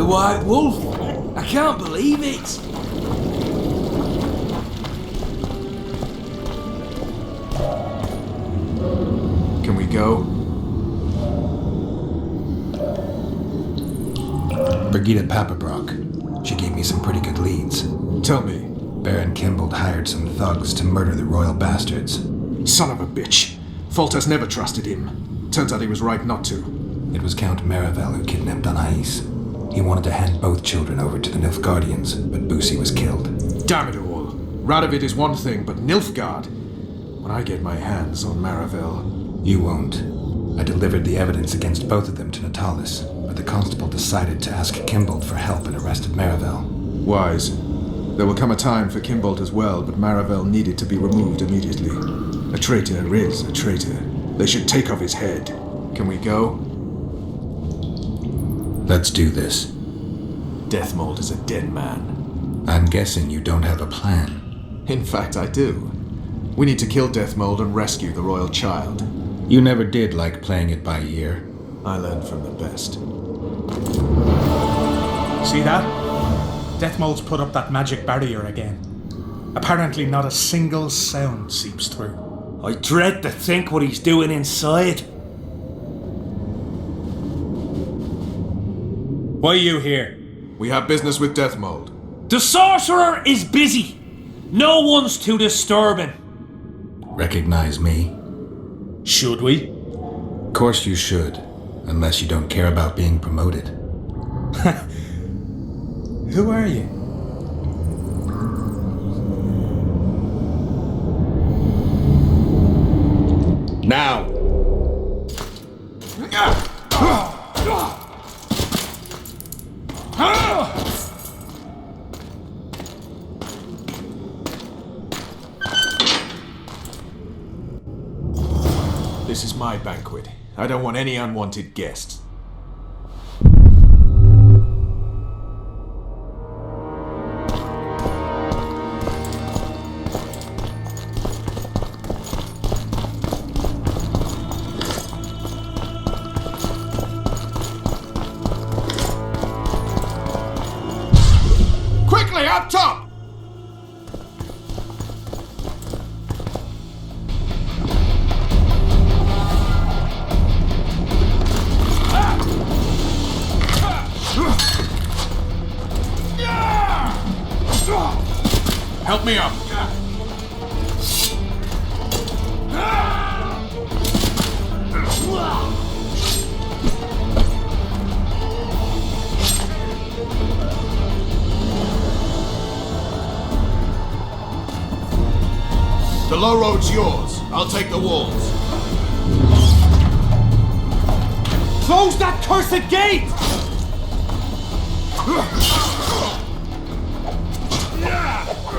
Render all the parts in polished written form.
The White Wolf? I can't believe it! Can we go? Brigida Papabrock. She gave me some pretty good leads. Tell me. Baron Kimbold hired some thugs to murder the royal bastards. Son of a bitch. Foltest never trusted him. Turns out he was right not to. It was Count Marivel who kidnapped Anais. He wanted to hand both children over to the Nilfgaardians, but Busi was killed. Damn it all. Radovid is one thing, but Nilfgaard? When I get my hands on Marivel... You won't. I delivered the evidence against both of them to Natalis, but the constable decided to ask Kimbold for help and arrested Marivel. Wise. There will come a time for Kimbold as well, but Marivel needed to be removed immediately. A traitor is a traitor. They should take off his head. Can we go? Let's do this. Deathmold is a dead man. I'm guessing you don't have a plan. In fact, I do. We need to kill Deathmold and rescue the royal child. You never did like playing it by ear. I learned from the best. See that? Deathmold's put up that magic barrier again. Apparently not a single sound seeps through. I dread to think what he's doing inside. Why are you here? We have business with Deathmold. The sorcerer is busy. No one's to disturb him. Recognize me? Should we? Of course you should, unless you don't care about being promoted. Who are you? Now! This is my banquet. I don't want any unwanted guests. Quickly, up top! Help me up. The low road's yours. I'll take the walls. Close that cursed gate!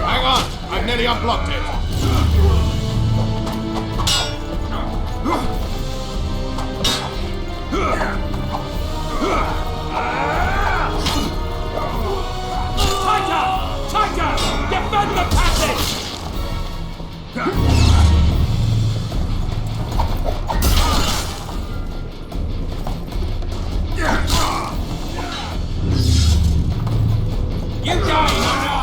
Hang on, I've nearly unblocked it. Tighter! Tighter! Defend the passage! You die or not!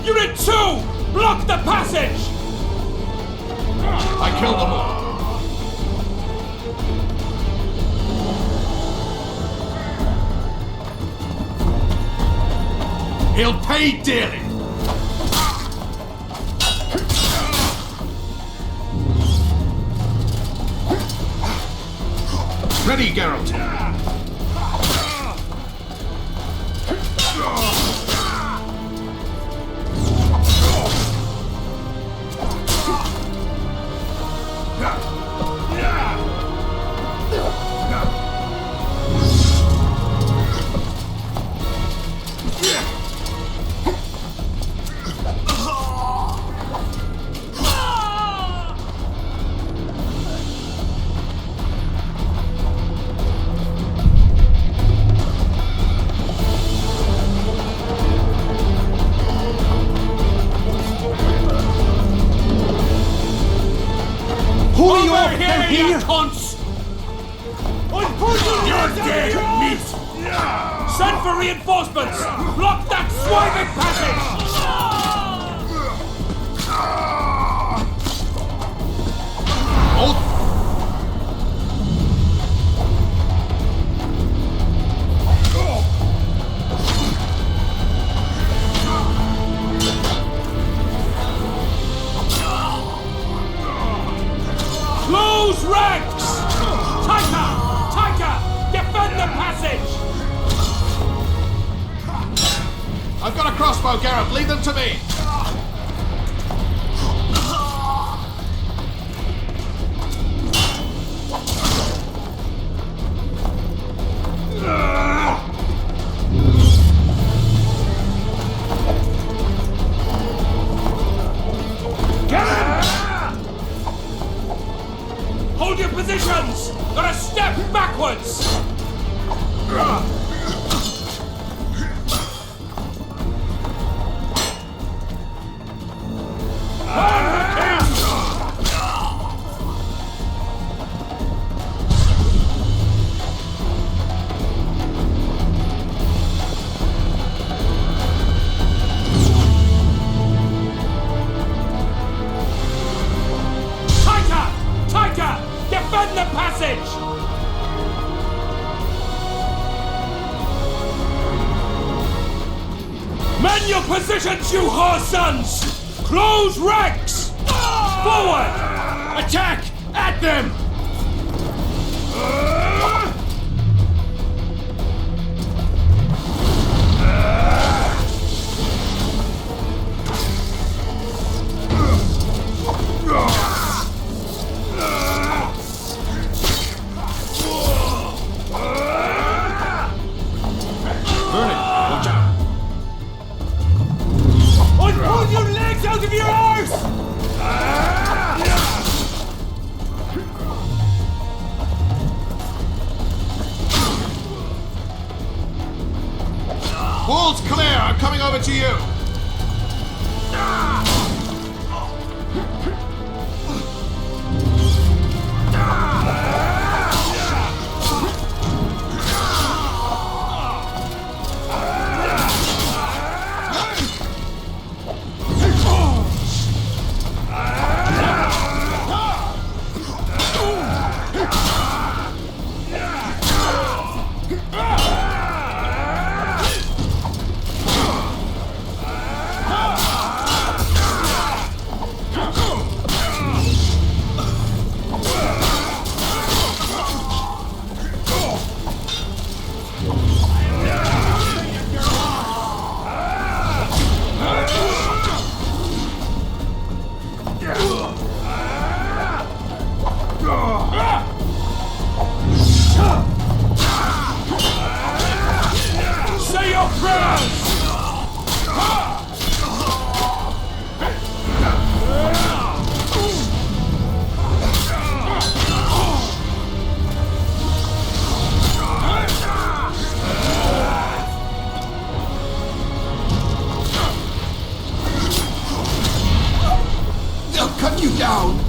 Unit 2! Block the passage! I killed them all. He'll pay dearly. Ready, Geralt. Who are you over here them here, cunts! You're dead, meat! Send for reinforcements! Block that swiving passage! Close ranks! Tighter! Tighter! Defend the passage! I've got a crossbow, Gareth. Lead them to me. Hold your positions! Got a step backwards! Tighter! Tighter! Defend the passage! Man your positions, you whore sons! Close ranks! Forward! Attack! At them! Pull your legs out of your arse! Wall's clear. I'm coming over to you. Say your prayers! They'll cut you down.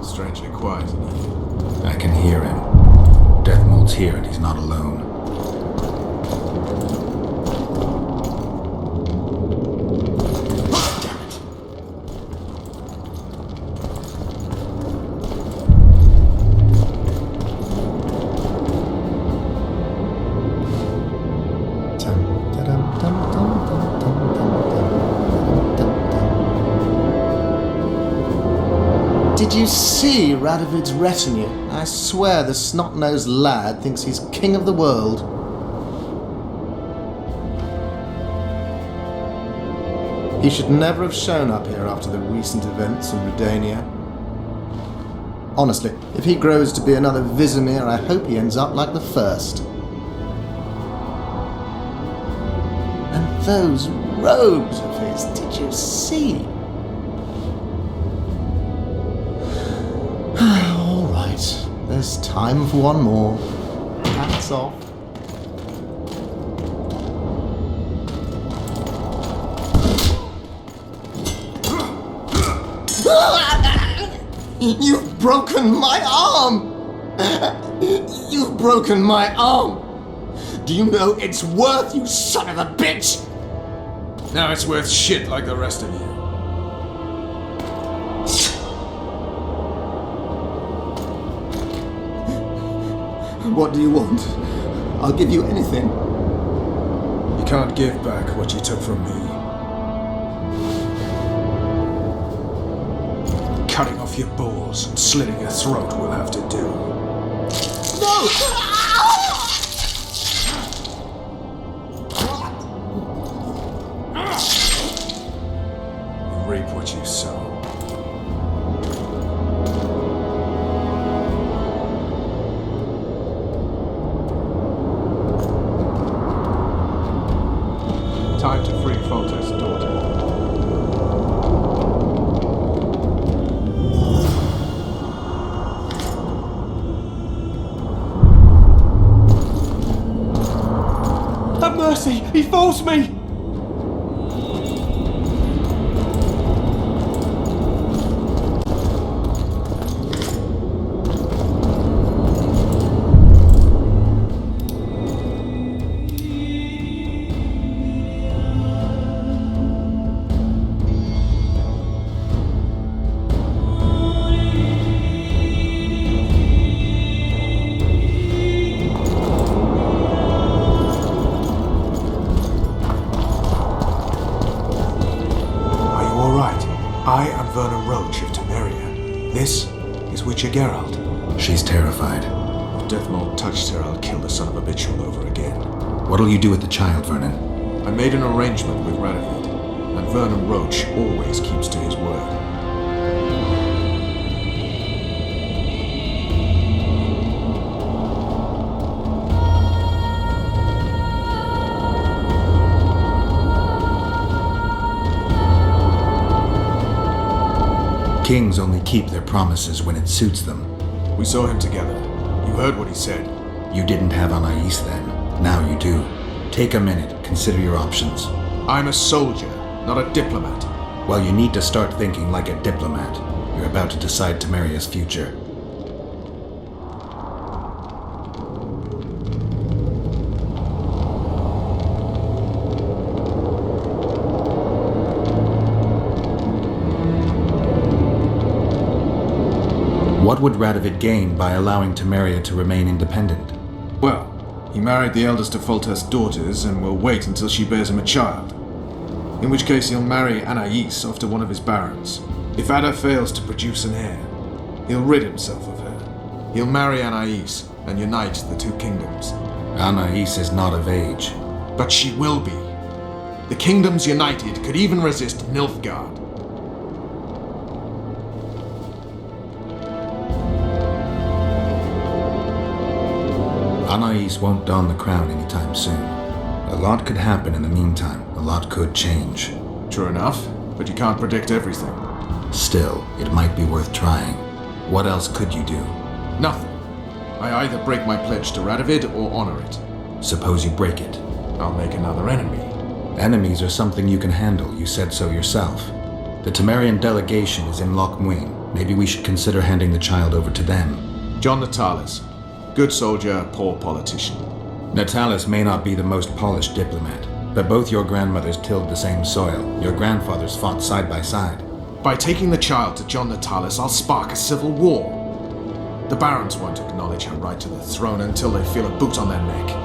Strangely quiet. I can hear him. Deathmold's here and he's not alone. Did you see Radovid's retinue? I swear the snot-nosed lad thinks he's king of the world. He should never have shown up here after the recent events in Redania. Honestly, if he grows to be another Vizimir, I hope he ends up like the first. And those robes of his, did you see? All right, there's time for one more. Hats off. You've broken my arm! You've broken my arm! Do you know it's worth, you son of a bitch? Now it's worth shit like the rest of you. What do you want? I'll give you anything. You can't give back what you took from me. Cutting off your balls and slitting your throat will have to do. No! You reap what you sow. Time to free Folter's daughter. Have mercy! He forced me! I am Vernon Roche of Temeria. This is Witcher Geralt. She's terrified. If Deathmold touched her, I'll kill the son of a bitch all over again. What'll you do with the child, Vernon? I made an arrangement with Radovid, and Vernon Roche always keeps to his word. Kings only keep their promises when it suits them. We saw him together. You heard what he said. You didn't have Anais then. Now you do. Take a minute. Consider your options. I'm a soldier, not a diplomat. Well, you need to start thinking like a diplomat. You're about to decide Temeria's future. What would Radovid gain by allowing Temeria to remain independent? Well, he married the eldest of Folter's daughters and will wait until she bears him a child. In which case he'll marry Anais off to one of his barons. If Ada fails to produce an heir, he'll rid himself of her. He'll marry Anais and unite the two kingdoms. Anais is not of age. But she will be. The kingdoms united could even resist Nilfgaard. Anais won't don the crown anytime soon. A lot could happen in the meantime. A lot could change. True enough, but you can't predict everything. Still, it might be worth trying. What else could you do? Nothing. I either break my pledge to Radovid or honor it. Suppose you break it. I'll make another enemy. Enemies are something you can handle. You said so yourself. The Temerian delegation is in Loch Muin. Maybe we should consider handing the child over to them. John Natalis. Good soldier, poor politician. Natalis may not be the most polished diplomat, but both your grandmothers tilled the same soil. Your grandfathers fought side by side. By taking the child to John Natalis, I'll spark a civil war. The barons won't acknowledge her right to the throne until they feel a boot on their neck.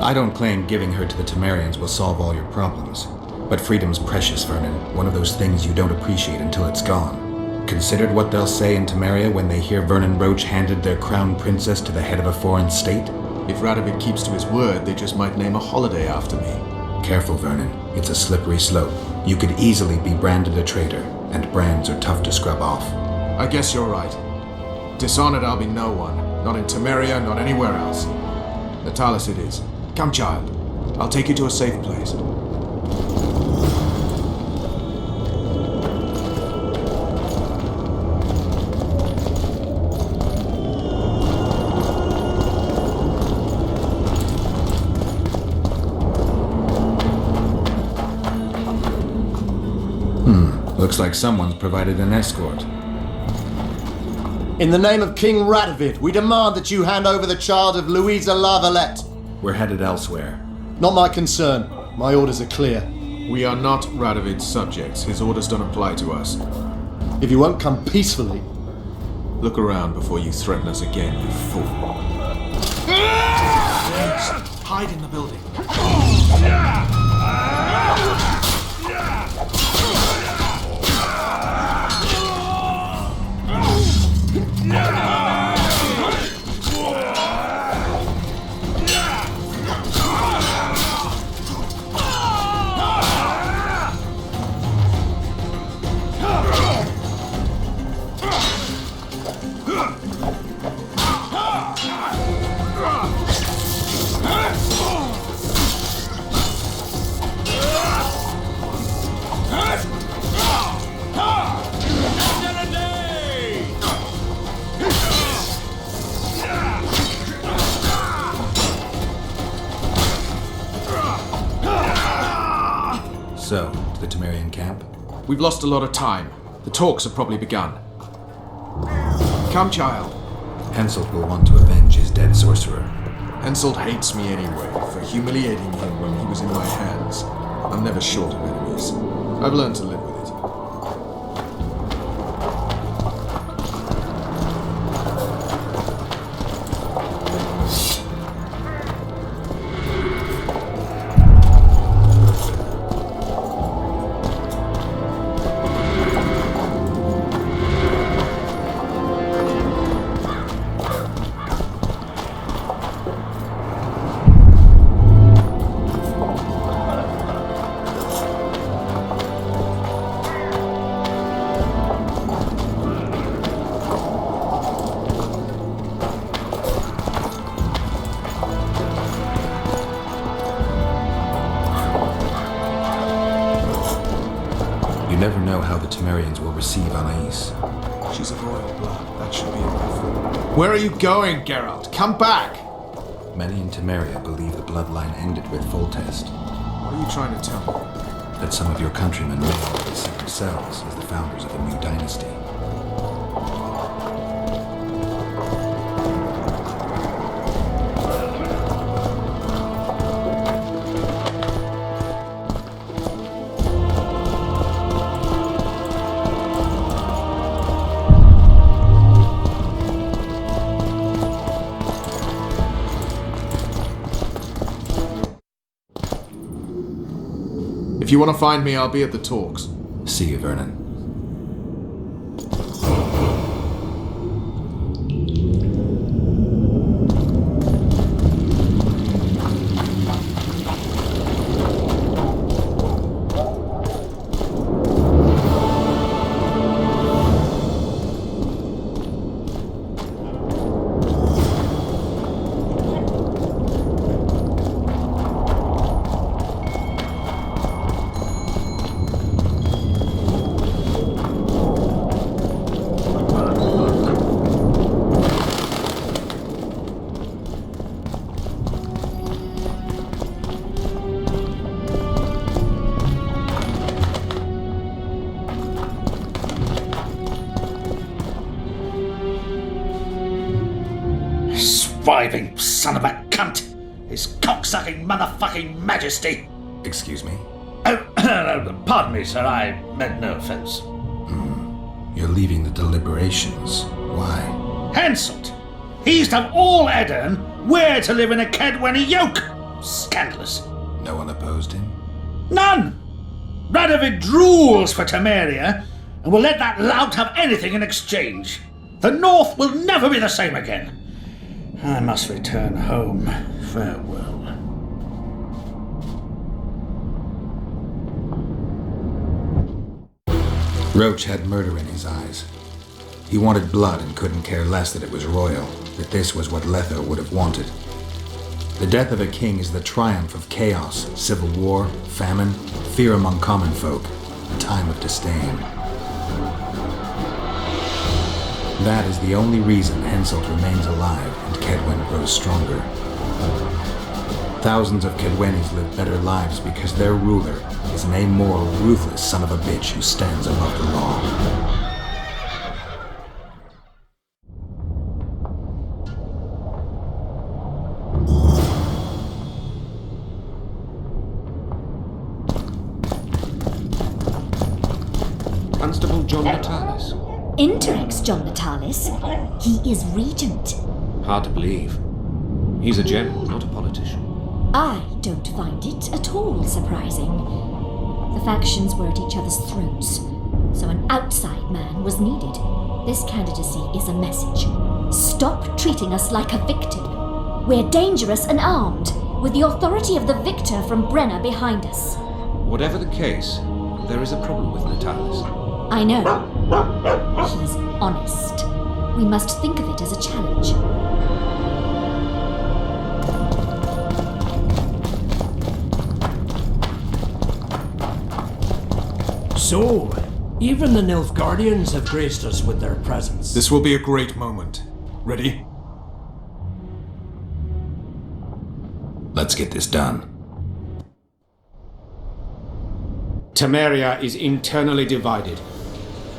I don't claim giving her to the Temerians will solve all your problems. But freedom's precious, Vernon. One of those things you don't appreciate until it's gone. Considered what they'll say in Temeria when they hear Vernon Roche handed their crown princess to the head of a foreign state? If Radovid keeps to his word, they just might name a holiday after me. Careful, Vernon. It's a slippery slope. You could easily be branded a traitor, and brands are tough to scrub off. I guess you're right. Dishonored I'll be no one. Not in Temeria, not anywhere else. Natalis it is. Come, child. I'll take you to a safe place. Looks like someone's provided an escort. In the name of King Radovid, we demand that you hand over the child of Louisa Lavalette. We're headed elsewhere. Not my concern. My orders are clear. We are not Radovid's subjects. His orders don't apply to us. If you won't come peacefully... Look around before you threaten us again, you fool. Hide in the building. So, to the Temerian camp? We've lost a lot of time. The talks have probably begun. Come, child. Henselt will want to avenge his dead sorcerer. Henselt hates me anyway for humiliating him when he was in my hands. I'm never short of enemies. I've learned to live with it. You never know how the Temerians will receive Anais. She's of royal blood. That should be enough. Where are you going, Geralt? Come back! Many in Temeria believe the bloodline ended with Foltest. What are you trying to tell me? That some of your countrymen may already see themselves as the founders of a new dynasty. If you want to find me, I'll be at the talks. See you, Vernon. Surviving son of a cunt! His cocksucking motherfucking majesty! Excuse me? Oh, pardon me, sir, I meant no offense. You're leaving the deliberations. Why? Henselt! He's done all Edirn where to live in a Kedwenny yoke! Scandalous. No one opposed him? None! Radovid drools for Temeria, and will let that lout have anything in exchange. The North will never be the same again. I must return home. Farewell. Roche had murder in his eyes. He wanted blood and couldn't care less that it was royal, that this was what Letho would have wanted. The death of a king is the triumph of chaos, civil war, famine, fear among common folk, a time of disdain. That is the only reason Henselt remains alive and Kedwen grows stronger. Thousands of Kedwenis live better lives because their ruler is an amoral, ruthless son of a bitch who stands above the law. Constable John Natalis. Interex John Natalis. He is regent. Hard to believe. He's a general, not a politician. I don't find it at all surprising. The factions were at each other's throats, so an outside man was needed. This candidacy is a message. Stop treating us like a victim. We're dangerous and armed, with the authority of the victor from Brenna behind us. Whatever the case, there is a problem with Natalis. I know. He's honest. We must think of it as a challenge. So, even the Nilfgaardians have graced us with their presence. This will be a great moment. Ready? Let's get this done. Temeria is internally divided.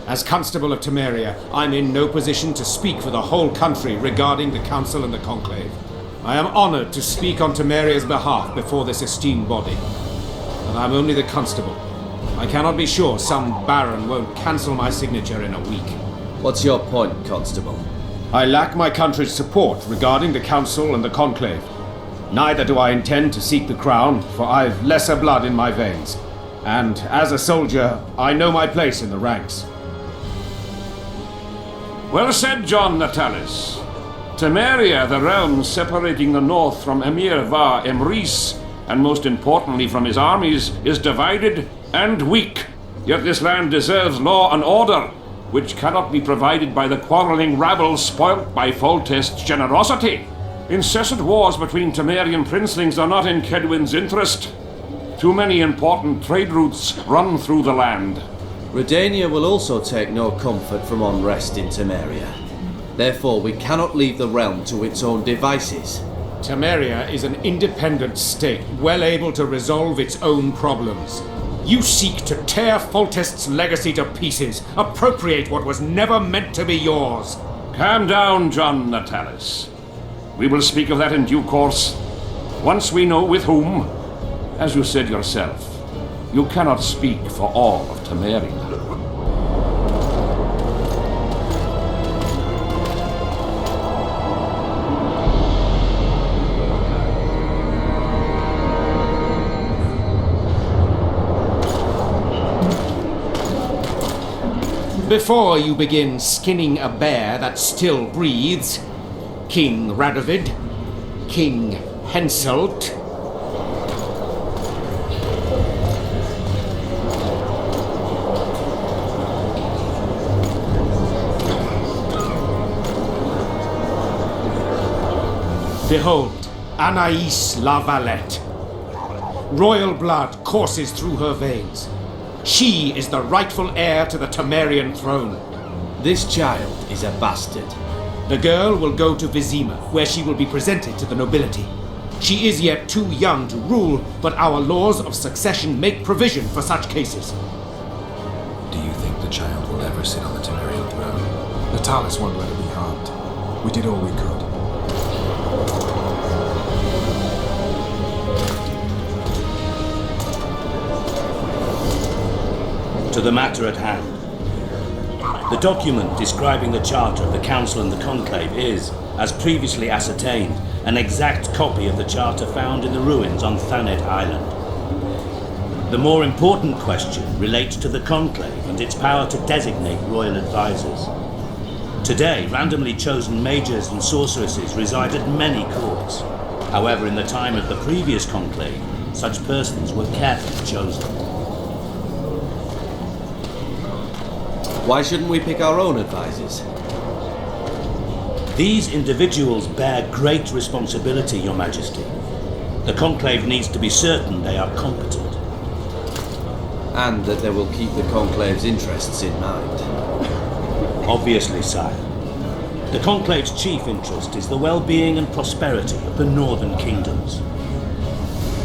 As Constable of Temeria, I'm in no position to speak for the whole country regarding the Council and the Conclave. I am honored to speak on Temeria's behalf before this esteemed body. But I'm only the Constable. I cannot be sure some Baron won't cancel my signature in a week. What's your point, Constable? I lack my country's support regarding the Council and the Conclave. Neither do I intend to seek the crown, for I've lesser blood in my veins. And as a soldier, I know my place in the ranks. Well said, John Natalis. Temeria, the realm separating the north from Emir Va Emrys, and most importantly from his armies, is divided and weak. Yet this land deserves law and order, which cannot be provided by the quarreling rabble spoilt by Foltest's generosity. Incessant wars between Temerian princelings are not in Kedwen's interest. Too many important trade routes run through the land. Redania will also take no comfort from unrest in Temeria. Therefore, we cannot leave the realm to its own devices. Temeria is an independent state, well able to resolve its own problems. You seek to tear Foltest's legacy to pieces, appropriate what was never meant to be yours. Calm down, John Natalis. We will speak of that in due course, once we know with whom. As you said yourself, you cannot speak for all of Temeria. Before you begin skinning a bear that still breathes, King Radovid, King Henselt, behold, Anais la Valette. Royal blood courses through her veins. She is the rightful heir to the Temerian throne. This child is a bastard. The girl will go to Vizima, where she will be presented to the nobility. She is yet too young to rule, but our laws of succession make provision for such cases. Do you think the child will ever sit on the Temerian throne? Natalis won't let her be harmed. We did all we could. To the matter at hand. The document describing the charter of the Council and the Conclave is, as previously ascertained, an exact copy of the charter found in the ruins on Thanet Island. The more important question relates to the Conclave and its power to designate royal advisors. Today, randomly chosen mages and sorceresses reside at many courts. However, in the time of the previous Conclave, such persons were carefully chosen. Why shouldn't we pick our own advisors? These individuals bear great responsibility, Your Majesty. The Conclave needs to be certain they are competent. And that they will keep the Conclave's interests in mind. Obviously, sire. The Conclave's chief interest is the well-being and prosperity of the northern kingdoms.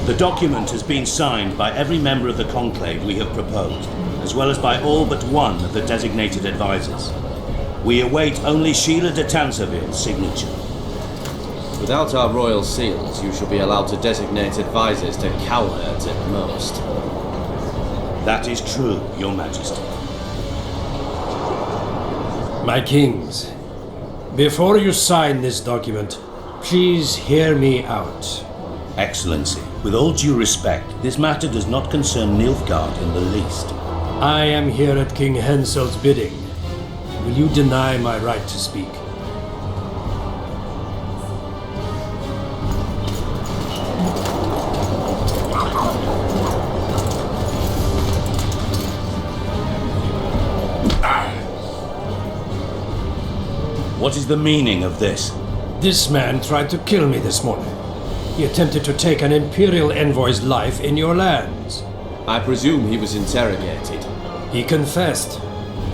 The document has been signed by every member of the Conclave we have proposed, as well as by all but one of the designated advisors. We await only Sheila de Tanserville's signature. Without our royal seals, you shall be allowed to designate advisors to cowherds at most. That is true, Your Majesty. My kings, before you sign this document, please hear me out. Excellency, with all due respect, this matter does not concern Nilfgaard in the least. I am here at King Hensel's bidding. Will you deny my right to speak? What is the meaning of this? This man tried to kill me this morning. He attempted to take an Imperial envoy's life in your lands. I presume he was interrogated. He confessed.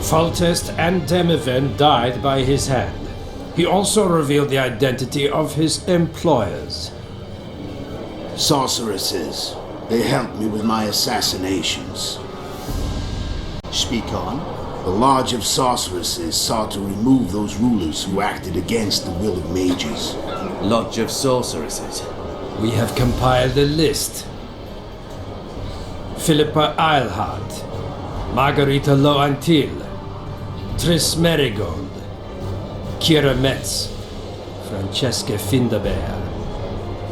Foltest and Demiven died by his hand. He also revealed the identity of his employers. Sorceresses. They helped me with my assassinations. Speak on. The Lodge of Sorceresses sought to remove those rulers who acted against the will of mages. Lodge of Sorceresses. We have compiled a list. Philippa Eilhart, Margarita Loantil, Tris Merigold, Kira Metz, Francesca Findabair,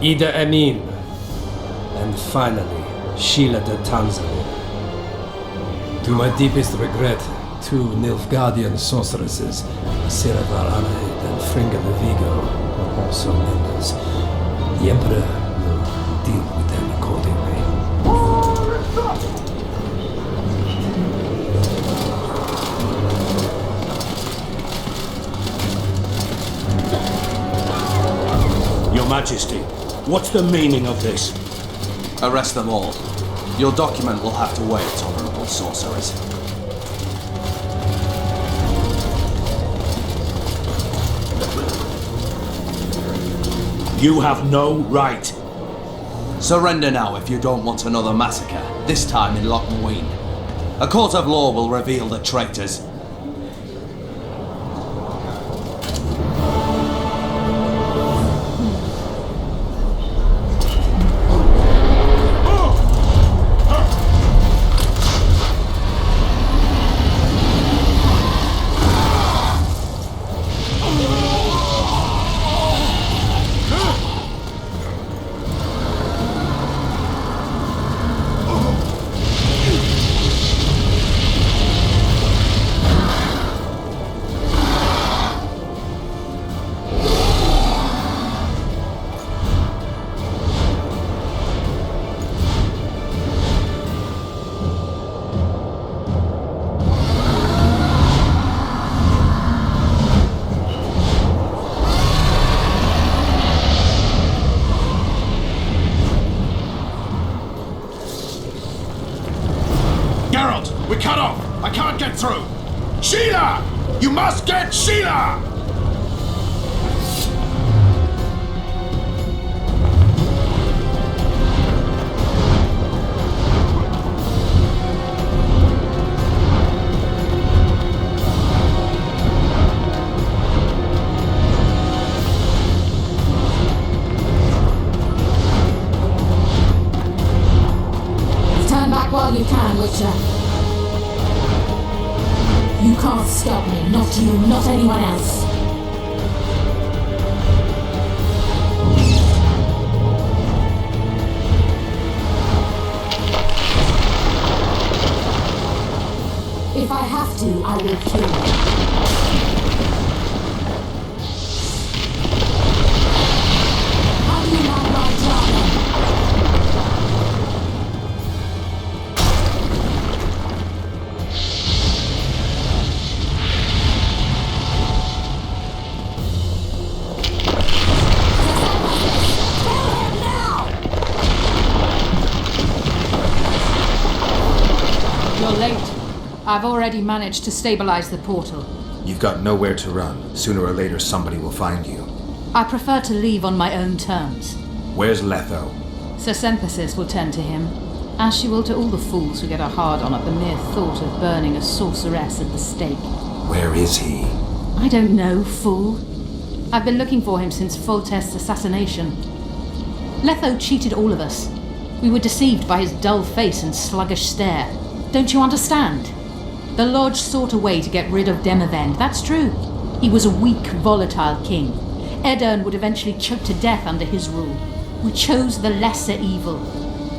Ida Amin, and finally, Sheila de Tanserville. To my deepest regret, two Nilfgaardian sorceresses, Sira Varanahid and Fringa de Vigo, were also members. The Emperor will deal with them accordingly. Your Majesty, what's the meaning of this? Arrest them all. Your document will have to wait, honorable sorcerers. You have no right. Surrender now if you don't want another massacre, this time in Lochmuin. A court of law will reveal the traitors. We're cut off! I can't get through! Sheila! You must get Sheila! Turn back while you can, Witcher. You can't stop me, not you, not anyone else. If I have to, I will kill you. How do you like my job? You're late. I've already managed to stabilize the portal. You've got nowhere to run. Sooner or later, somebody will find you. I prefer to leave on my own terms. Where's Letho? Sir Synthesis will tend to him, as she will to all the fools who get a hard-on at the mere thought of burning a sorceress at the stake. Where is he? I don't know, fool. I've been looking for him since Foltest's assassination. Letho cheated all of us. We were deceived by his dull face and sluggish stare. Don't you understand? The Lodge sought a way to get rid of Demavend, that's true. He was a weak, volatile king. Edirn would eventually choke to death under his rule. We chose the lesser evil.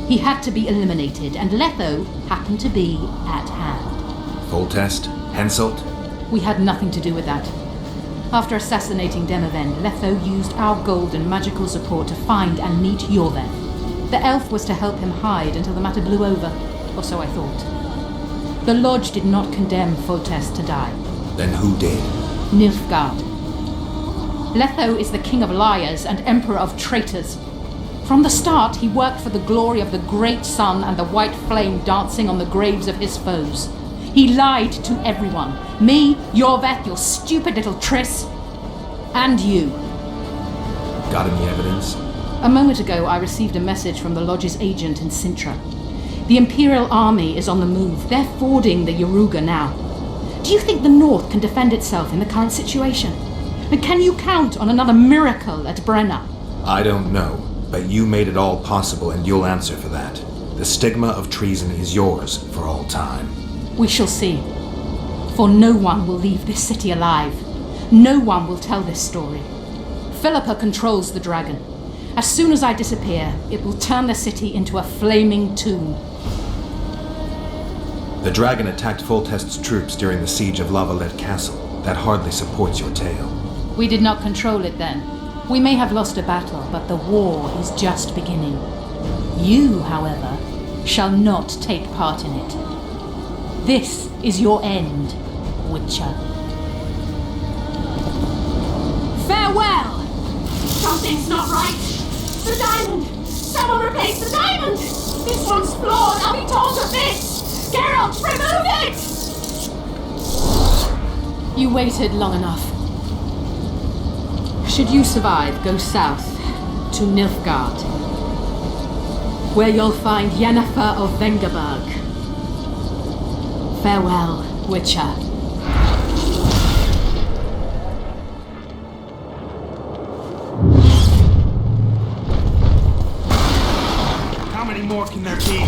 He had to be eliminated, and Letho happened to be at hand. Foltest? Henselt? We had nothing to do with that. After assassinating Demavend, Letho used our gold and magical support to find and meet Yorveth. The elf was to help him hide until the matter blew over, or so I thought. The Lodge did not condemn Foltest to die. Then who did? Nilfgaard. Letho is the king of liars and emperor of traitors. From the start, he worked for the glory of the great sun and the white flame dancing on the graves of his foes. He lied to everyone. Me, Yorveth, your stupid little Triss, and you. Got any evidence? A moment ago, I received a message from the Lodge's agent in Sintra. The Imperial Army is on the move. They're fording the Yaruga now. Do you think the North can defend itself in the current situation? And can you count on another miracle at Brenna? I don't know, but you made it all possible and you'll answer for that. The stigma of treason is yours for all time. We shall see. For no one will leave this city alive. No one will tell this story. Philippa controls the dragon. As soon as I disappear, it will turn the city into a flaming tomb. The dragon attacked Foltest's troops during the siege of Lavalette Castle. That hardly supports your tale. We did not control it then. We may have lost a battle, but the war is just beginning. You, however, shall not take part in it. This is your end, Witcher. Farewell! Something's not right! The diamond! Someone replace the diamond! This one's flawed! I'll be torn to bits! Geralt, remove it! You waited long enough. Should you survive, go south to Nilfgaard, where you'll find Yennefer of Vengerberg. Farewell, Witcher. How many more can there be?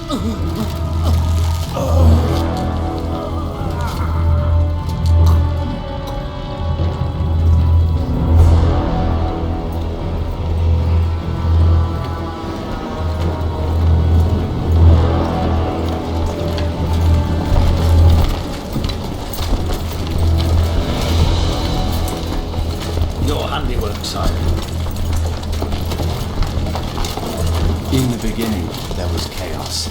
Your handiwork, sire. In the beginning, there was chaos.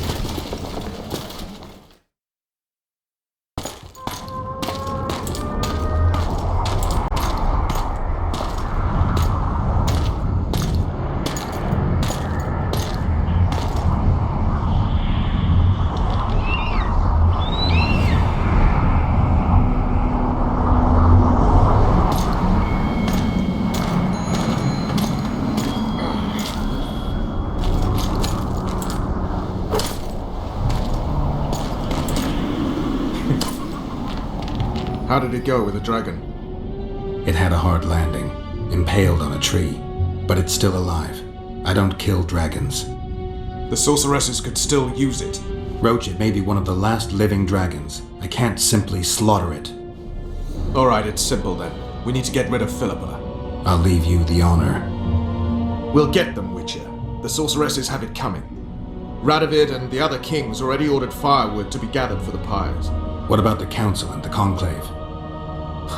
How did it go with the dragon? It had a hard landing, impaled on a tree, but it's still alive. I don't kill dragons. The sorceresses could still use it. Roche, it may be one of the last living dragons. I can't simply slaughter it. Alright, it's simple then. We need to get rid of Philippa. I'll leave you the honor. We'll get them, Witcher. The sorceresses have it coming. Radovid and the other kings already ordered firewood to be gathered for the pyres. What about the council and the conclave?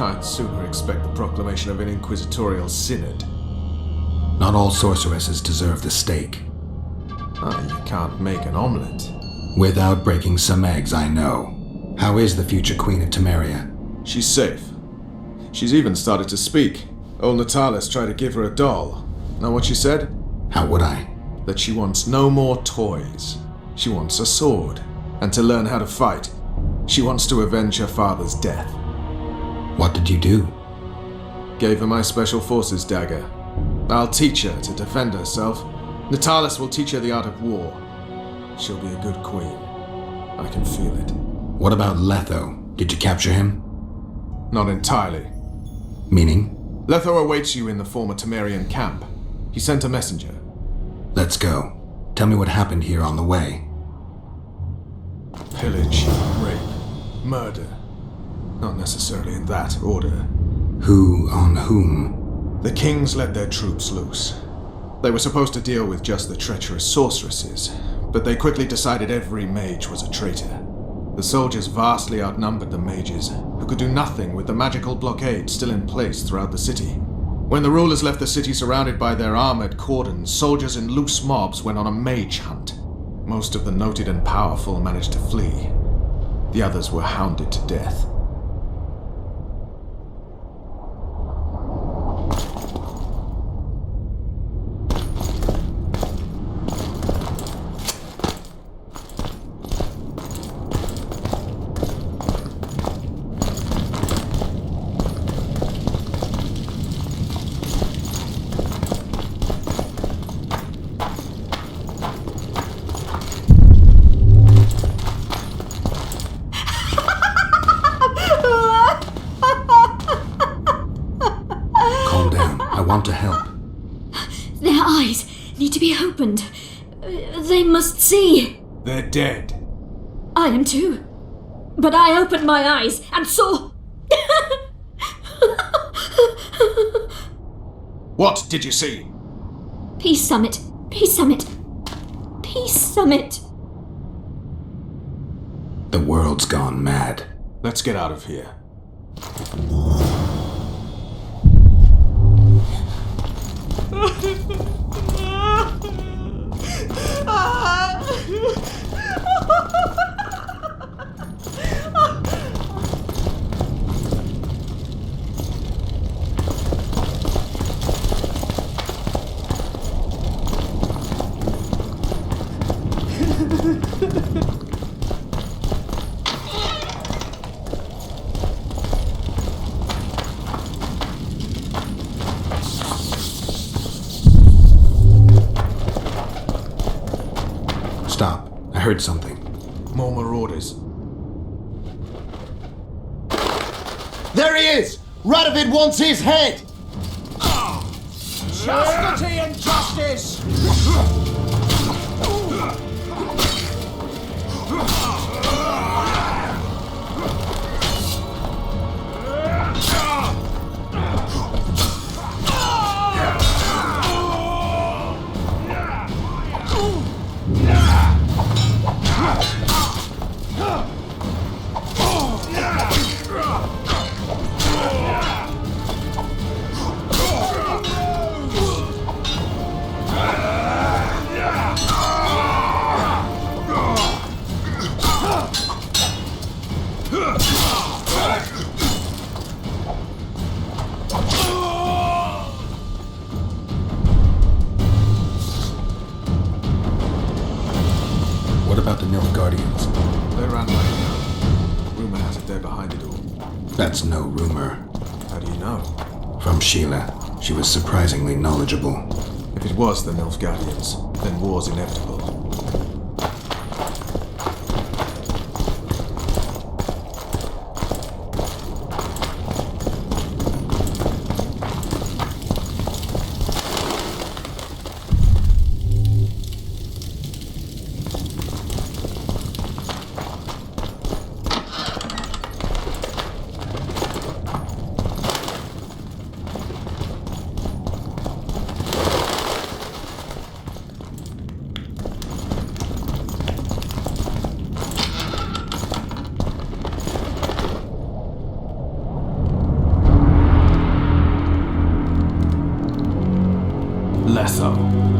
I'd sooner expect the proclamation of an inquisitorial synod. Not all sorceresses deserve the stake. You can't make an omelette. Without breaking some eggs, I know. How is the future Queen of Temeria? She's safe. She's even started to speak. Old Natalis tried to give her a doll. Know what she said? How would I? That she wants no more toys. She wants a sword. And to learn how to fight. She wants to avenge her father's death. What did you do? Gave her my special forces dagger. I'll teach her to defend herself. Natalis will teach her the art of war. She'll be a good queen. I can feel it. What about Letho? Did you capture him? Not entirely. Meaning? Letho awaits you in the former Temerian camp. He sent a messenger. Let's go. Tell me what happened here on the way. Pillage, rape, murder. Not necessarily in that order. Who on whom? The kings let their troops loose. They were supposed to deal with just the treacherous sorceresses, but they quickly decided every mage was a traitor. The soldiers vastly outnumbered the mages, who could do nothing with the magical blockade still in place throughout the city. When the rulers left the city surrounded by their armored cordons, soldiers in loose mobs went on a mage hunt. Most of the noted and powerful managed to flee. The others were hounded to death. Opened. They must see. They're dead. I am too. But I opened my eyes and saw. What did you see? Peace Summit. Peace Summit. Peace Summit. The world's gone mad. Let's get out of here. Stop. I heard something. More marauders. There he is! Radovid wants his head! Chastity and justice! Nilfgaardians? They ran my town. Rumor has it they're behind it all. That's no rumor. How do you know? From Sheila. She was surprisingly knowledgeable. If it was the Nilfgaardians, then war's inevitable.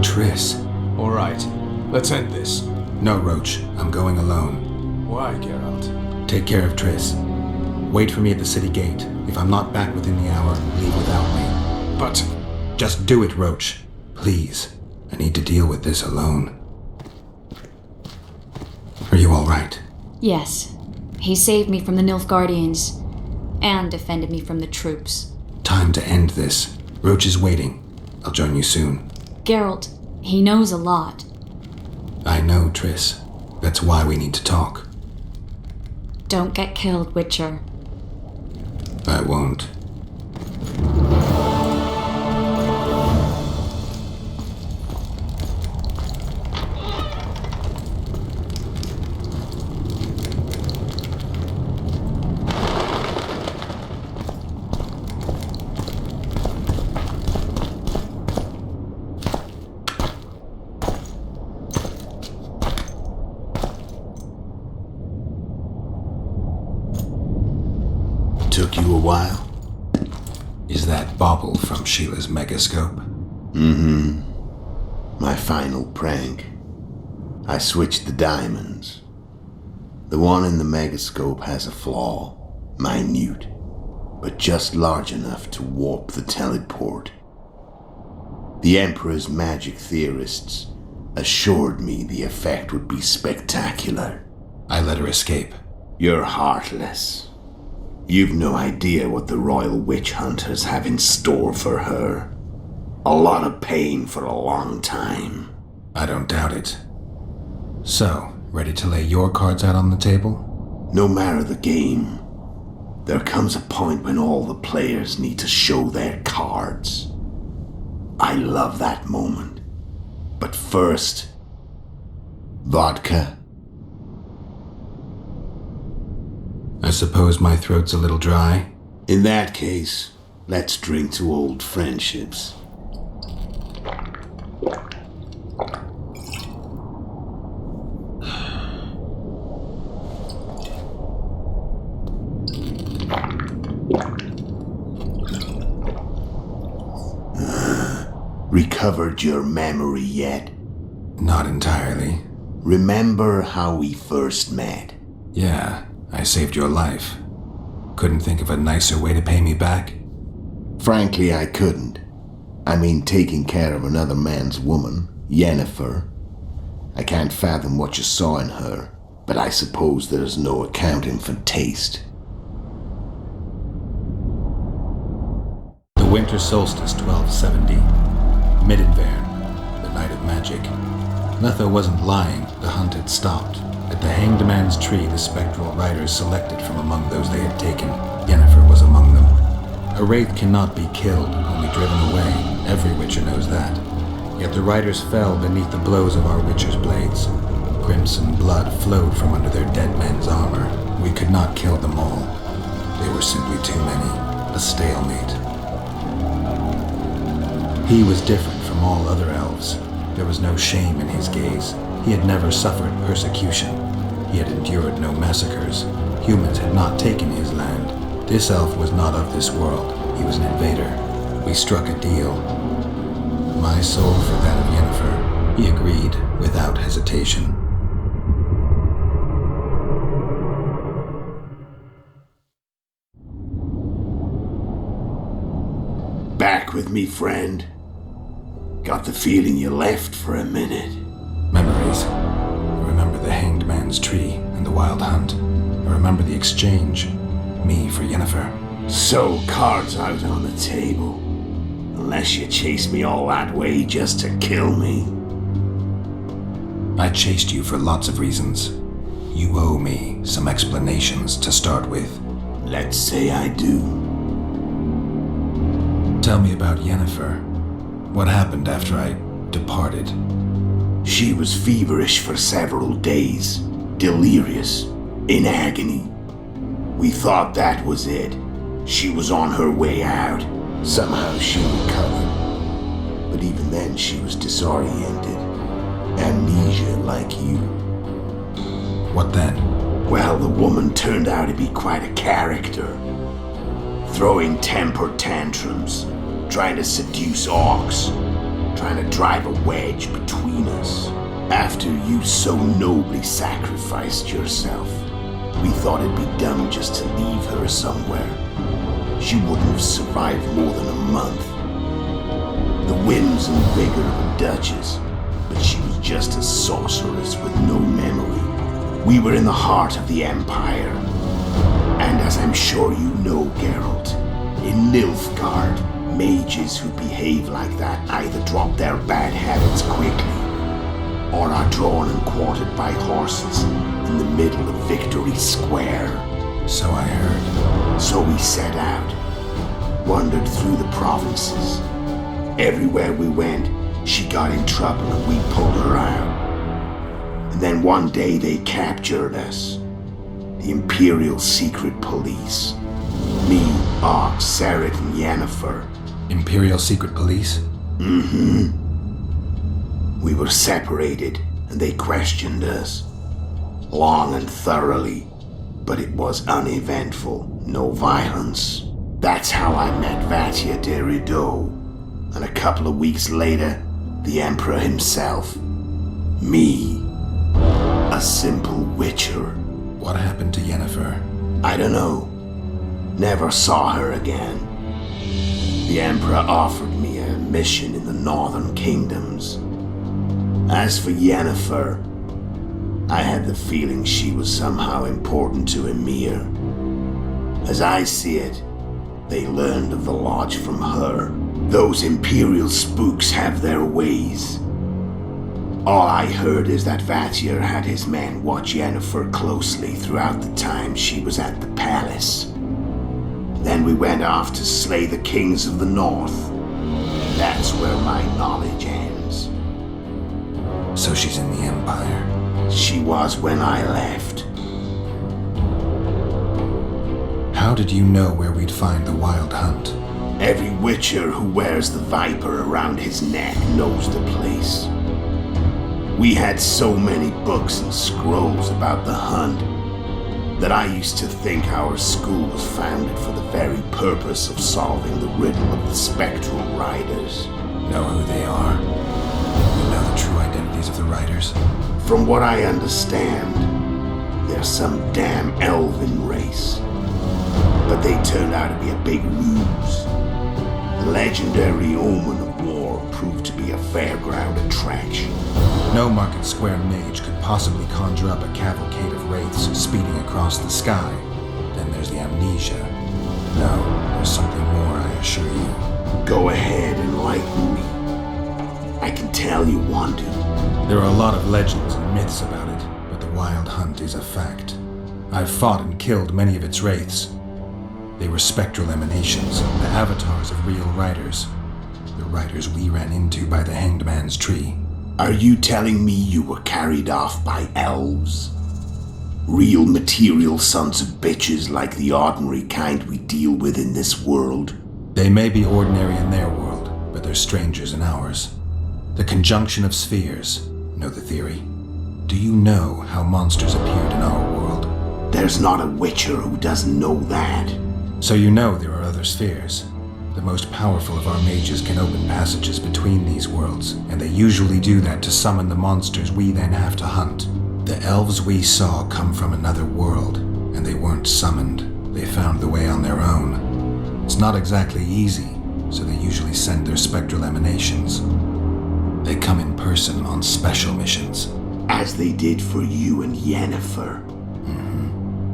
Triss. All right, let's end this. No, Roche. I'm going alone. Why, Geralt? Take care of Triss. Wait for me at the city gate. If I'm not back within the hour, leave without me. But... Just do it, Roche. Please. I need to deal with this alone. Are you all right? Yes. He saved me from the Nilfgaardians and defended me from the troops. Time to end this. Roche is waiting. I'll join you soon. Geralt, he knows a lot. I know, Triss. That's why we need to talk. Don't get killed, Witcher. I won't. Took you a while? Is that bauble from Sheila's megascope? Mm-hmm. My final prank. I switched the diamonds. The one in the megascope has a flaw. Minute. But just large enough to warp the teleport. The Emperor's magic theorists assured me the effect would be spectacular. I let her escape. You're heartless. You've no idea what the royal witch hunters have in store for her. A lot of pain for a long time. I don't doubt it. So, ready to lay your cards out on the table? No matter the game, there comes a point when all the players need to show their cards. I love that moment. But first, vodka. I suppose my throat's a little dry. In that case, let's drink to old friendships. Recovered your memory yet? Not entirely. Remember how we first met? Yeah, I saved your life. Couldn't think of a nicer way to pay me back? Frankly, I couldn't. I mean, taking care of another man's woman, Yennefer. I can't fathom what you saw in her, but I suppose there's no accounting for taste. The winter solstice 1270. Middenvern, the night of magic. Letho wasn't lying, the hunt had stopped. At the Hanged Man's Tree, the spectral riders selected from among those they had taken. Yennefer was among them. A wraith cannot be killed, only driven away. Every Witcher knows that. Yet the riders fell beneath the blows of our Witcher's blades. Crimson blood flowed from under their dead men's armor. We could not kill them all. They were simply too many. A stalemate. He was different from all other elves. There was no shame in his gaze. He had never suffered persecution. He had endured no massacres. Humans had not taken his land. This elf was not of this world. He was an invader. We struck a deal. My soul for that of Yennefer. He agreed without hesitation. Back with me, friend. Got the feeling you left for a minute. Memories. Remember the Hanged Man Hangman's Tree and the Wild Hunt. I remember the exchange. Me for Yennefer. So, cards out on the table. Unless you chased me all that way just to kill me. I chased you for lots of reasons. You owe me some explanations to start with. Let's say I do. Tell me about Yennefer. What happened after I departed? She was feverish for several days, delirious, in agony. We thought that was it. She was on her way out. Somehow she recovered. But even then she was disoriented. Amnesia like you. What then? Well, the woman turned out to be quite a character. Throwing temper tantrums, trying to seduce orcs, trying to drive a wedge between us. After you so nobly sacrificed yourself, we thought it'd be dumb just to leave her somewhere. She wouldn't have survived more than a month. The whims and vigor of a duchess, but she was just a sorceress with no memory. We were in the heart of the Empire. And as I'm sure you know, Geralt, in Nilfgaard, mages who behave like that either drop their bad habits quickly, or are drawn and quartered by horses in the middle of Victory Square. So I heard. So we set out, wandered through the provinces. Everywhere we went, she got in trouble and we pulled her out. And then one day they captured us. The Imperial Secret Police. Me, Ark, Serret, and Yennefer. Imperial Secret Police? Mm-hmm. We were separated, and they questioned us. Long and thoroughly, but it was uneventful, no violence. That's how I met Vatia de Rideau, and a couple of weeks later, the Emperor himself. Me. A simple witcher. What happened to Yennefer? I don't know. Never saw her again. The Emperor offered me a mission in the northern kingdoms. As for Yennefer, I had the feeling she was somehow important to Emir. As I see it, they learned of the lodge from her. Those Imperial spooks have their ways. All I heard is that Vatir had his men watch Yennefer closely throughout the time she was at the palace. Then we went off to slay the kings of the north. That's where my knowledge ends. So she's in the Empire? She was when I left. How did you know where we'd find the Wild Hunt? Every witcher who wears the viper around his neck knows the place. We had so many books and scrolls about the hunt that I used to think our school was founded for the very purpose of solving the riddle of the spectral riders. Know who they are? You know the true identities of the riders? From what I understand, they're some damn elven race. But they turned out to be a big ruse. The legendary omen of war proved to be a fairground attraction. No Market Square mage could possibly conjure up a cavalcade of wraiths speeding across the sky. Then there's the amnesia. No, there's something more, I assure you. Go ahead, enlighten me. I can tell you want to. There are a lot of legends and myths about it, but the Wild Hunt is a fact. I've fought and killed many of its wraiths. They were spectral emanations, the avatars of real riders. The riders we ran into by the Hanged Man's Tree. Are you telling me you were carried off by elves? Real material sons of bitches like the ordinary kind we deal with in this world? They may be ordinary in their world, but they're strangers in ours. The conjunction of spheres. Know the theory? Do you know how monsters appeared in our world? There's not a witcher who doesn't know that. So you know there are other spheres. The most powerful of our mages can open passages between these worlds, and they usually do that to summon the monsters we then have to hunt. The elves we saw come from another world, and they weren't summoned. They found the way on their own. It's not exactly easy, so they usually send their spectral emanations. They come in person on special missions. as they did for you and Yennefer.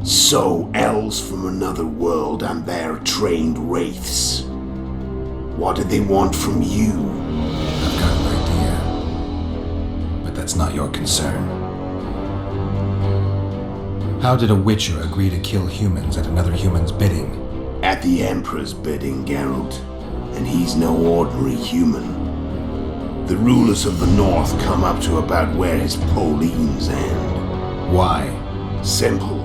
So, elves from another world and their trained wraiths. What do they want from you? I've got an idea, but that's not your concern. How did a Witcher agree to kill humans at another human's bidding? At the Emperor's bidding, Geralt. And he's no ordinary human. The rulers of the North come up to about where his Pauline's end. Why? Simple.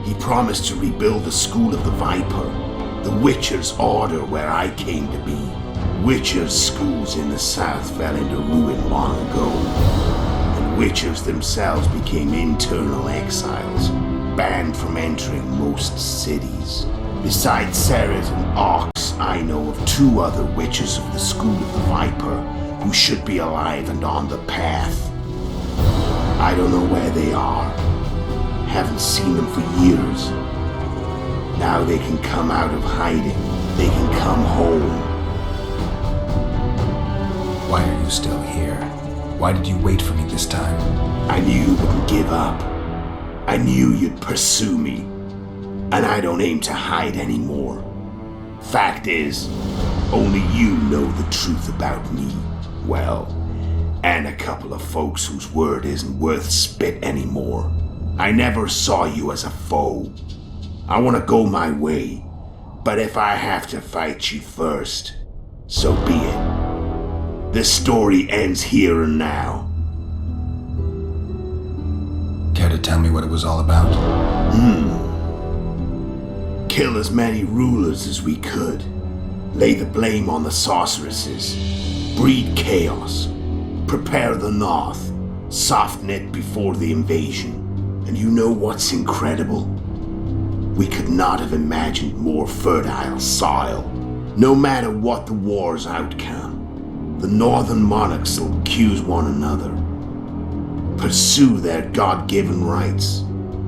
He promised to rebuild the School of the Viper, the Witcher's order where I came to be. Witcher's schools in the south fell into ruin long ago, and Witchers themselves became internal exiles, banned from entering most cities. Besides Seret and Ox, I know of 2 other Witchers of the School of the Viper who should be alive and on the path. I don't know where they are. Haven't seen them for years. Now they can come out of hiding. They can come home. Why are you still here? Why did you wait for me this time? I knew you wouldn't give up. I knew you'd pursue me. And I don't aim to hide anymore. Fact is, only you know the truth about me. Well, and a couple of folks whose word isn't worth spit anymore. I never saw you as a foe. I want to go my way, but if I have to fight you first, so be it. This story ends here and now. Care to tell me what it was all about? Kill as many rulers as we could. Lay the blame on the sorceresses. Breed chaos. Prepare the North. Soften it before the invasion. And you know what's incredible? We could not have imagined more fertile soil. No matter what the war's outcome, the northern monarchs will accuse one another, pursue their God-given rights,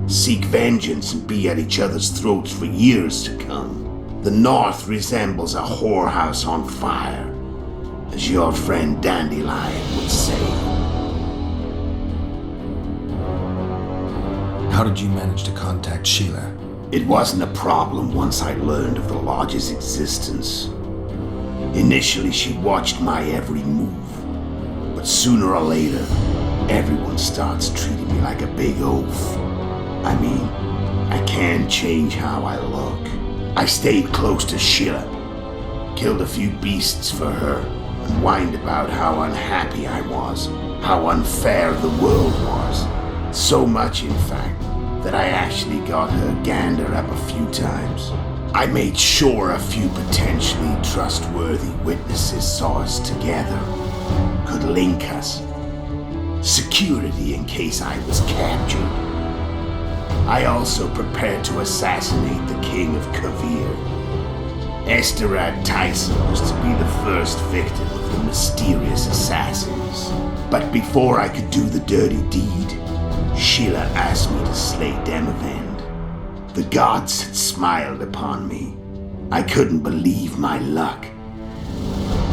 seek vengeance and be at each other's throats for years to come. The North resembles a whorehouse on fire, as your friend Dandelion would say. How did you manage to contact Sheila? It wasn't a problem once I learned of the Lodge's existence. Initially, she watched my every move. But sooner or later, everyone starts treating me like a big oaf. I mean, I can't change how I look. I stayed close to Sheila, killed a few beasts for her, and whined about how unhappy I was, how unfair the world was. So much, in fact, that I actually got her gander up a few times. I made sure a few potentially trustworthy witnesses saw us together, could link us. Security in case I was captured. I also prepared to assassinate the King of Kavir. Esterad Tyson was to be the first victim of the mysterious assassins. But before I could do the dirty deed, Sheila asked me to slay Demavend. The gods had smiled upon me. I couldn't believe my luck.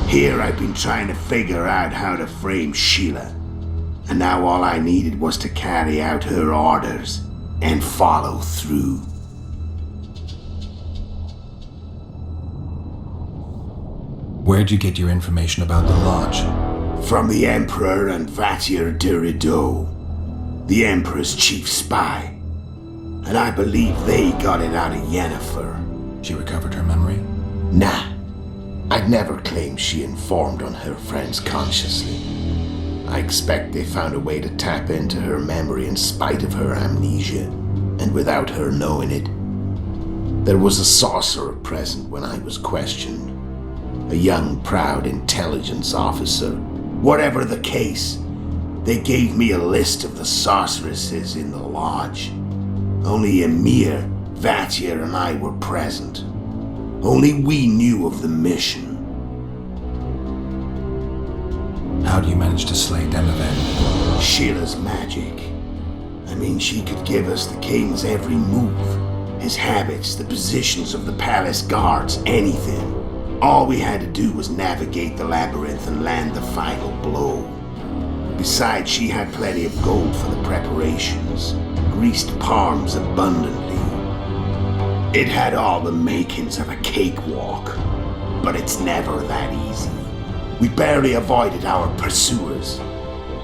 Here I've been trying to figure out how to frame Sheila, and now all I needed was to carry out her orders and follow through. Where'd you get your information about the Lodge? From the Emperor and Vatier de Rideau, the Emperor's chief spy. And I believe they got it out of Yennefer. She recovered her memory? Nah. I'd never claimed she informed on her friends consciously. I expect they found a way to tap into her memory in spite of her amnesia, and without her knowing it. There was a sorcerer present when I was questioned. A young, proud intelligence officer. Whatever the case, they gave me a list of the sorceresses in the Lodge. Only Emir, Vatier, and I were present. Only we knew of the mission. How do you manage to slay Demavend? Sheila's magic. I mean, she could give us the king's every move. His habits, the positions of the palace guards, anything. All we had to do was navigate the labyrinth and land the final blow. Besides, she had plenty of gold for the preparations, greased palms abundantly. It had all the makings of a cakewalk, but it's never that easy. We barely avoided our pursuers,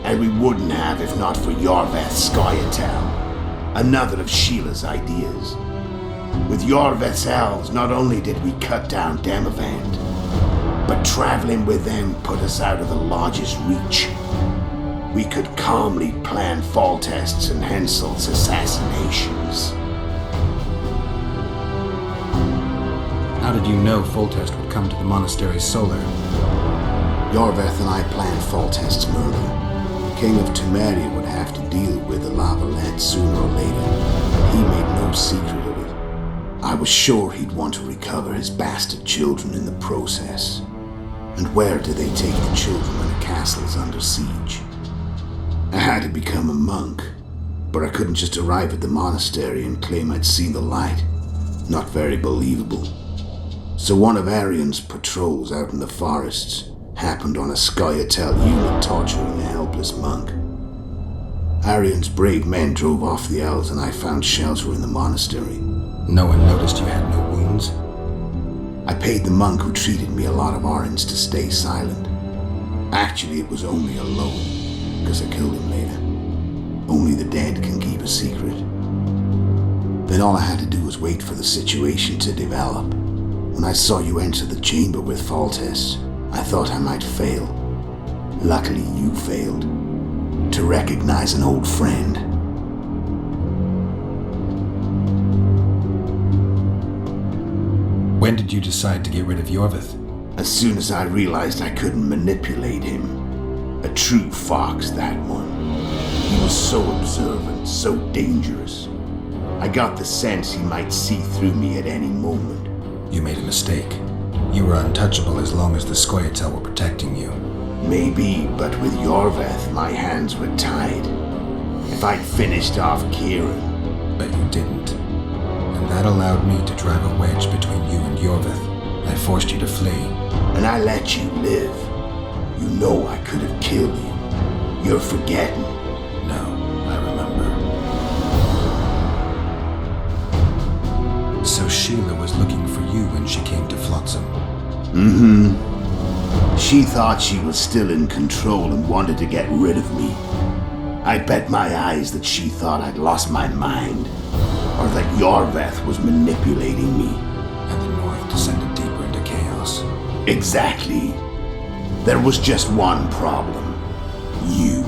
and we wouldn't have if not for Yorveth Scoia'tael, another of Sheila's ideas. With Yorveth's elves, not only did we cut down Demavend, but traveling with them put us out of the Lodge's reach. We could calmly plan Foltest's and Henselt's assassinations. How did you know Foltest would come to the monastery solar? Yorveth and I planned Foltest's murder. The King of Temeria would have to deal with the lava-led sooner or later. He made no secret of it. I was sure he'd want to recover his bastard children in the process. And where do they take the children when a castle's under siege? I had to become a monk, but I couldn't just arrive at the monastery and claim I'd seen the light. Not very believable. So one of Arian's patrols out in the forests happened on a Scoia'tael unit torturing a helpless monk. Arian's brave men drove off the elves and I found shelter in the monastery. No one noticed you had no wounds? I paid the monk who treated me a lot of orange to stay silent. Actually, it was only a loan, because I killed him later. Only the dead can keep a secret. Then all I had to do was wait for the situation to develop. When I saw you enter the chamber with Foltest, I thought I might fail. Luckily, you failed. To recognize an old friend. When did you decide to get rid of Yorveth? As soon as I realized I couldn't manipulate him. A true fox, that one. He was so observant, so dangerous. I got the sense he might see through me at any moment. You made a mistake. You were untouchable as long as the Scoia'tael were protecting you. Maybe, but with Yorveth, my hands were tied. If I'd finished off Kieran. But you didn't. And that allowed me to drive a wedge between you and Yorveth. I forced you to flee. And I let you live. You know I could have killed you. You're forgetting. No, I remember. So Sheila was looking for you when she came to Flotsam. Mm-hmm. She thought she was still in control and wanted to get rid of me. I bet my eyes that she thought I'd lost my mind, or that Yorveth was manipulating me. And the North descended deeper into chaos. Exactly. There was just one problem. You.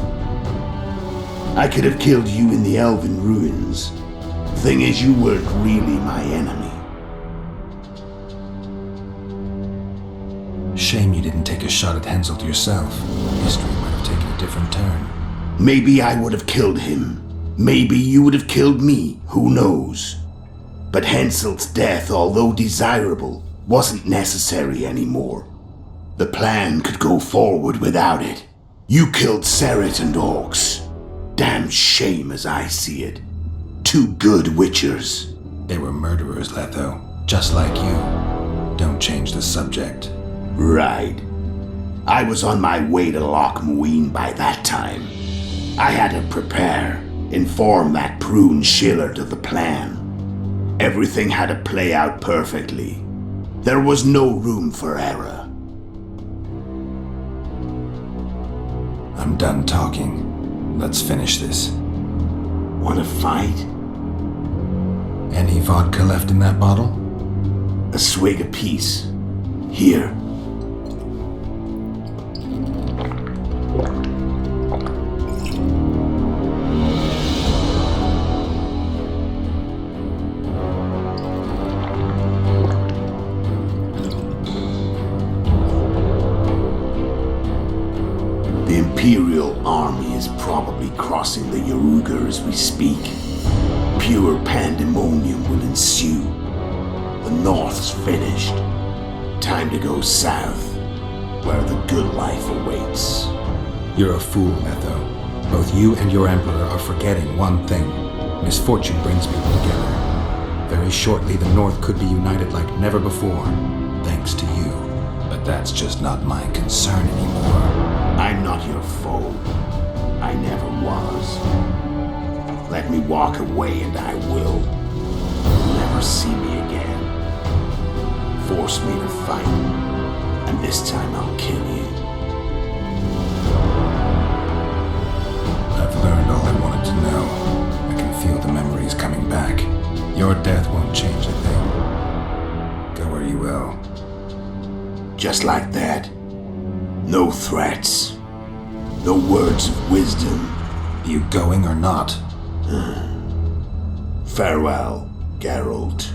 I could have killed you in the Elven ruins. Thing is, you weren't really my enemy. Shame you didn't take a shot at Henselt yourself. History might have taken a different turn. Maybe I would have killed him. Maybe you would have killed me. Who knows? But Henselt's death, although desirable, wasn't necessary anymore. The plan could go forward without it. You killed Seret and Orcs. Damn shame as I see it. Two good witchers. They were murderers, Letho. Just like you. Don't change the subject. Right. I was on my way to Loch Muin by that time. I had to prepare, inform that prune Shillard of the plan. Everything had to play out perfectly. There was no room for error. I'm done talking. Let's finish this. Want to fight? Any vodka left in that bottle? A swig apiece. Here. The Imperial army is probably crossing the Yaruga as we speak. Pure pandemonium will ensue. The North's finished. Time to go south, where the good life awaits. You're a fool, Letho. Both you and your Emperor are forgetting one thing. Misfortune brings people together. Very shortly, the North could be united like never before, thanks to you. But that's just not my concern anymore. I'm not your foe. I never was. Let me walk away and I will. You'll never see me again. Force me to fight, and this time I'll kill you. I've learned all I wanted to know. I can feel the memories coming back. Your death won't change a thing. Go where you will. Just like that. No threats. No words of wisdom. You going or not? Farewell, Geralt.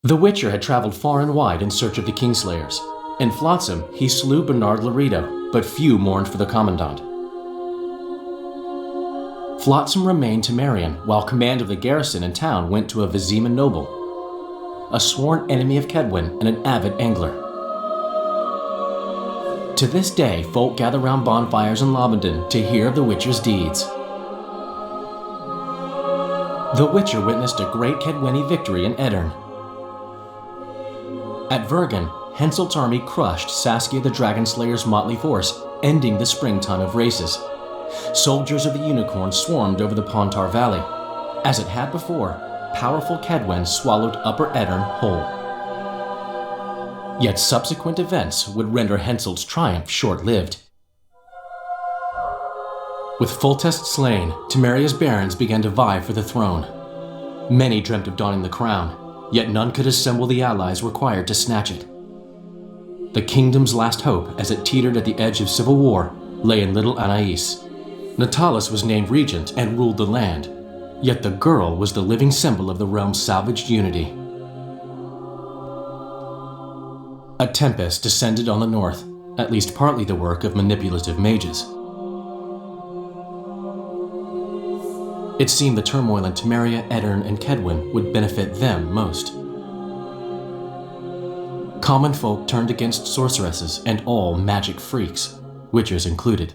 The Witcher had traveled far and wide in search of the Kingslayers. In Flotsam, he slew Bernard Laredo, but few mourned for the Commandant. Flotsam remained Temerian, while command of the garrison and town went to a Vizima noble, a sworn enemy of Kedwen and an avid angler. To this day, folk gather round bonfires in Lobendon to hear of the Witcher's deeds. The Witcher witnessed a great Kedweni victory in Edirn. At Vergen, Henselt's army crushed Saskia the Dragonslayer's motley force, ending the springtime of races. Soldiers of the Unicorn swarmed over the Pontar Valley. As it had before, powerful Kedwen swallowed Upper Edirn whole. Yet subsequent events would render Henselt's triumph short-lived. With Foltest slain, Temeria's barons began to vie for the throne. Many dreamt of donning the crown, yet none could assemble the allies required to snatch it. The kingdom's last hope, as it teetered at the edge of civil war, lay in little Anais. Natalis was named regent and ruled the land, yet the girl was the living symbol of the realm's salvaged unity. A tempest descended on the north, at least partly the work of manipulative mages. It seemed the turmoil in Temeria, Edirn, and Kedwen would benefit them most. Common folk turned against sorceresses and all magic freaks, witchers included.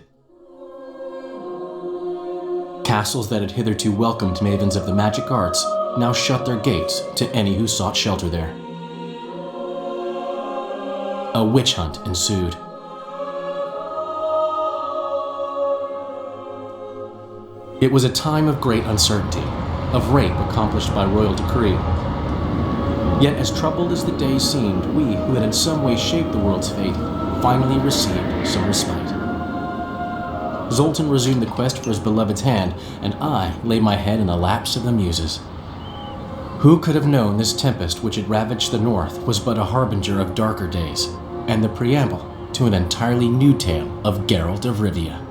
Castles that had hitherto welcomed mavens of the magic arts now shut their gates to any who sought shelter there. A witch hunt ensued. It was a time of great uncertainty, of rape accomplished by royal decree. Yet as troubled as the days seemed, we, who had in some way shaped the world's fate, finally received some respite. Zoltan resumed the quest for his beloved's hand, and I lay my head in the laps of the muses. Who could have known this tempest which had ravaged the north was but a harbinger of darker days, and the preamble to an entirely new tale of Geralt of Rivia.